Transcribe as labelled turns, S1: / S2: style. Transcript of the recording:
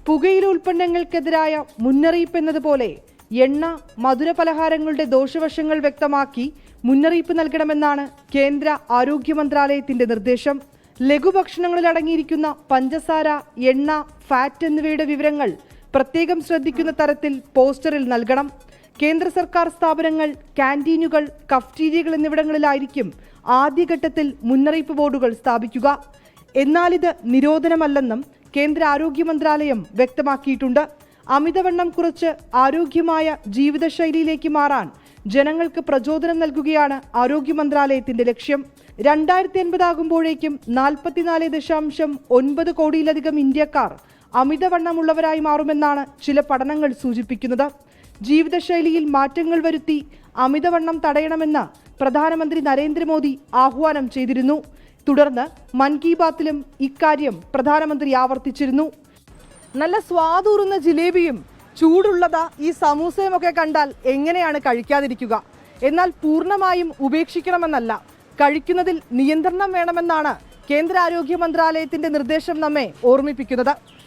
S1: പുകയില ഉൽപ്പന്നങ്ങൾക്കെതിരായ മുന്നറിയിപ്പ് എന്നതുപോലെ എണ്ണ മധുരപലഹാരങ്ങളുടെ ദോഷവശങ്ങൾ വ്യക്തമാക്കി മുന്നറിയിപ്പ് നൽകണമെന്നാണ് കേന്ദ്ര ആരോഗ്യ മന്ത്രാലയത്തിന്റെ നിർദ്ദേശം. ലഘുഭക്ഷണങ്ങളിൽ അടങ്ങിയിരിക്കുന്ന പഞ്ചസാര, എണ്ണ, ഫാറ്റ് എന്നിവയുടെ വിവരങ്ങൾ പ്രത്യേകം ശ്രദ്ധിക്കുന്ന തരത്തിൽ പോസ്റ്ററിൽ നൽകണം. കേന്ദ്ര സർക്കാർ സ്ഥാപനങ്ങൾ, കാന്റീനുകൾ, കഫ്റ്റീരിയകൾ എന്നിവിടങ്ങളിലായിരിക്കും ആദ്യഘട്ടത്തിൽ മുന്നറിയിപ്പ് ബോർഡുകൾ സ്ഥാപിക്കുക. എന്നാൽ ഇത് നിരോധനമല്ലെന്നും കേന്ദ്ര ആരോഗ്യ മന്ത്രാലയം വ്യക്തമാക്കിയിട്ടുണ്ട്. അമിതവണ്ണം കുറച്ച് ആരോഗ്യമായ ജീവിതശൈലിയിലേക്ക് മാറാൻ ജനങ്ങൾക്ക് പ്രചോദനം നൽകുകയാണ് ആരോഗ്യ മന്ത്രാലയത്തിന്റെ ലക്ഷ്യം. 2050 ആകുമ്പോഴേക്കും 44.9 കോടിയിലധികം ഇന്ത്യക്കാർ അമിതവണ്ണമുള്ളവരായി മാറുമെന്നാണ് ചില പഠനങ്ങൾ സൂചിപ്പിക്കുന്നത്. ജീവിതശൈലിയിൽ മാറ്റങ്ങൾ വരുത്തി അമിതവണ്ണം തടയണമെന്ന് പ്രധാനമന്ത്രി നരേന്ദ്രമോദി ആഹ്വാനം ചെയ്തിരുന്നു. തുടർന്ന് മൻ കി ബാത്തിലും ഇക്കാര്യം പ്രധാനമന്ത്രി ആവർത്തിച്ചിരുന്നു. നല്ല സ്വാദൂറുന്ന ജിലേബിയും ചൂടുള്ളതാ ഈ സമൂസയുമൊക്കെ കണ്ടാൽ എങ്ങനെയാണ് കഴിക്കാതിരിക്കുക? എന്നാൽ പൂർണ്ണമായും ഉപേക്ഷിക്കണമെന്നല്ല, കഴിക്കുന്നതിൽ നിയന്ത്രണം വേണമെന്നാണ് കേന്ദ്ര ആരോഗ്യ മന്ത്രാലയത്തിന്റെ നിർദ്ദേശം നമ്മെ ഓർമ്മിപ്പിക്കുന്നത്.